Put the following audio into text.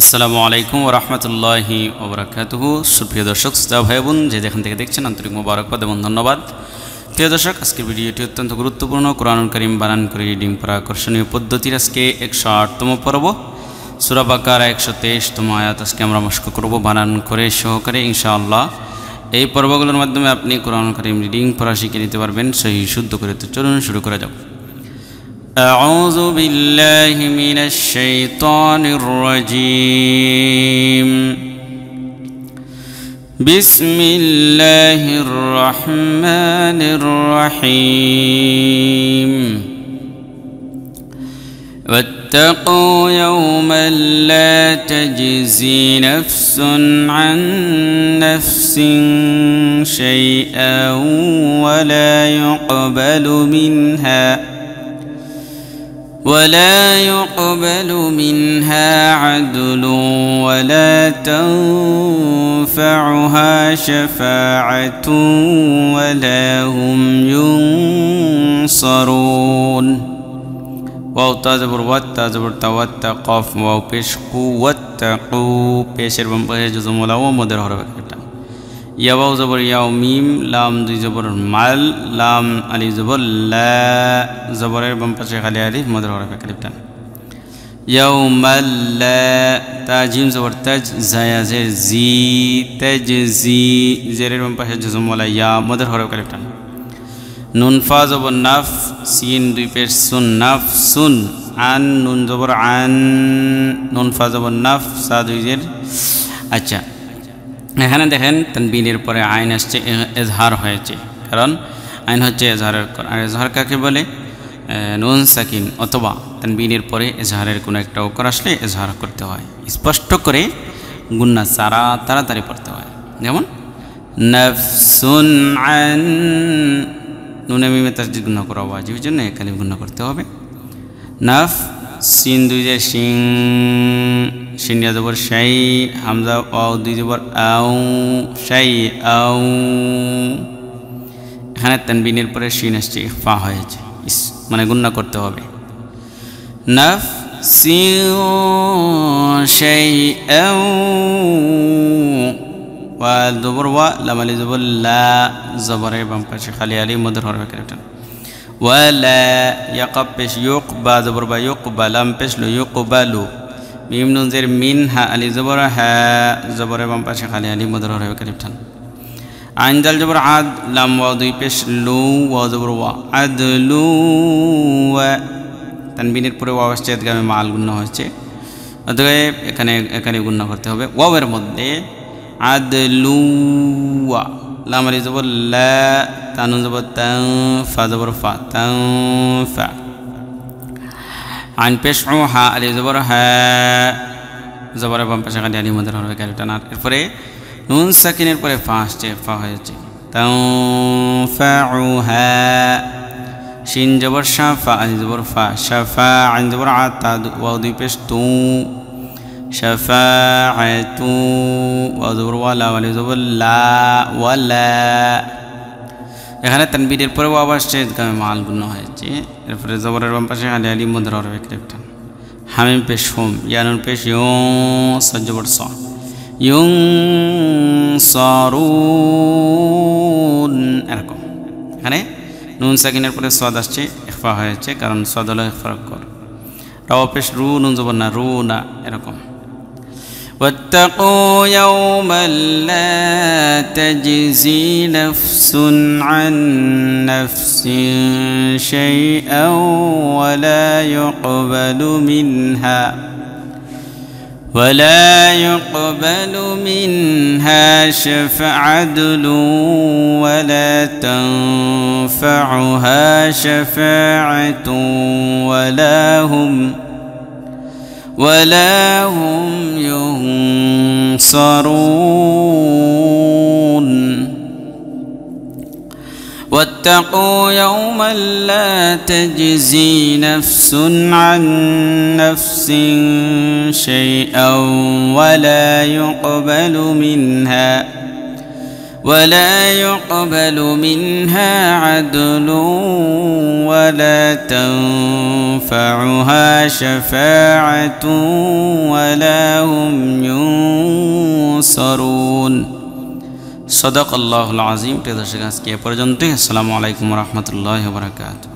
আসসালামু আলাইকুম ওয়া রাহমাতুল্লাহি ওয়া বারাকাতুহু। সুপ্রিয় দর্শক শ্রোতা ভাই বোন, যে যেখান থেকে দেখছেন আন্তরিক মোবারকবাদ এবং ধন্যবাদ। প্রিয় দর্শক, আজকের ভিডিওটি অত্যন্ত গুরুত্বপূর্ণ। কোরআনুল কারীম বানান করে রিডিং পড়া আকর্ষণীয় পদ্ধতির আজকে 108তম পর্ব, সূরা বাকারা 123তম আয়াত আজকে আমরা মশক করব বানান করে সহকারে ইনশাআল্লাহ। এই পর্বগুলোর মাধ্যমে আপনি কোরআনুল কারীম রিডিং পড়া শিখে নিতে পারবেন সহি শুদ্ধ করে। তো চলুন শুরু করা যাক। أعوذ بالله من الشيطان الرجيم. بسم الله الرحمن الرحيم. واتقوا يوما لا تجزي نفس عن نفس شيئا ولا يقبل منها عدل ولا تنفعها شفاعة ولا هم ينصرون. واو تازبر واتازبر تواتقف واو পেশ কুওয়াত্তাকু পেশের বাম পাশে জজম ওলা ও মদের হরফ একটা ইয়াও জবর ইয়াও মিম লাম দুই জবর মাল লাম আলি জবর লা জবরের বাম পাশে খালি আলিফ মদের হরফ একটা ইয়াউমাল লা তা জিম জবর তাজ জায়া জের জি তাজজি জেরের বাম পাশে জজম ওলা ইয়া মদের হরফ একটা নুন ফা জবর নাফ সিন দুই পেশ সুন নাফ সুন আন নুন জবর আন নুন ফা জবর নাফ সা দুই জের। আচ্ছা, এখানে দেখেন তানবিনের পরে আইন আসছে, এজহার হয়েছে, কারণ আইন হচ্ছে এজহারের। আর এজহার কাকে বলে? নুন সাকিন অথবা তানবিনের পরে এজহারের কোনো একটা অক্ষর আসলে এজহার করতে হয়, স্পষ্ট করে গুন্না সারা তাড়াতাড়ি পড়তে হয়। যেমন নাফসুন আন, নুনে মিমে তাসদীদ গুণা করা ওয়াজিব, জন্য এখানে গুণা করতে হবে। নাফ সিন দুই যে সিং সিনিয়া জবর শাই হামজা ওয়াও দুই জবর আউ শাই আউ। এখানে তানবিনের পরে শিন আসছে, ইখফা হয়েছে, মানে গুণা করতে হবে। নাফ সিউ শাই আউ ওয়া জবর ওয়া লাম আলি জবর লা জবরের বাম পাশে খালি আলি মদের হরফ একটা ওয়ালা ইয়াকাব পেশ ইউকবা জবর বা ইউকবা লাম পেশ লু ইউকবালু মিম নুন জের মিন হা আলি জবর হা জবরের বাম পাশে খালি আলি মদের হরফ একটা আইন জাল জবর আদ লাম ওয়া দুই পেশ লু ওয়া জবর ওয়া আদলু ওয়া তানবিনের পরে ওয়া আসছে, এদগামে মাল গুণনা হয়েছে, অতএব এখানে গুণনা করতে হবে। ওয়াওয়ের মধ্যে আদলু ওয়া লাম আলি জবর লা তানুন জবর তান ফা জবর ফা তান ফা আইন পেশ ও হা আলি জবর হা জবরের বাম পাশে খালি আলি মদের হরফ একটা। এরপরে নুন সাকিনের পরে ফা আসছে, ফা হয়েছে তান ফা উ হা শিন জবর শা ফা আলি জবর ফা শাফা আইন জবর আ তা ওয়া দুই পেশ তু শাফাআতু ওয়া জবর ওয়া লাম আলি জবর লা ওয়ালা। এখানে তানবিনের পরে ওয়া আসছে, এদগামে মাল গুণনা হয়েছে। এরপরে জবরের বাম পাশে আলি আলি মদের হরফ একটা হামিম পেশ হুম ইয়ানুন পেশ ইউং সজবর স ইউং সারুন। এরকম এখানে নুন সাকিনের পরে সদ আসছে, ইখফা হয়েছে, কারণ সদ হলো ইখফা কর। রাও পেশ রু নুন জবর না রু না, এরকম। واتقوا يوما لا تجزي نفس عن نفس شيئا ولا يقبل منها عدل ولا تنفعها شفاعة ولا هم ينصرون. واتقوا يوما لا تجزي نفس عن نفس شيئا ولا ولا يقبل منها عدل ولا تنفعها شفاعة ولا هم ينصرون صدق الله العظيم। প্রিয় দর্শক, আজকে এ পর্যন্তই। আসসালামু আলাইকুম ওয়া রাহমাতুল্লাহি ওয়া বারাকাতুহু।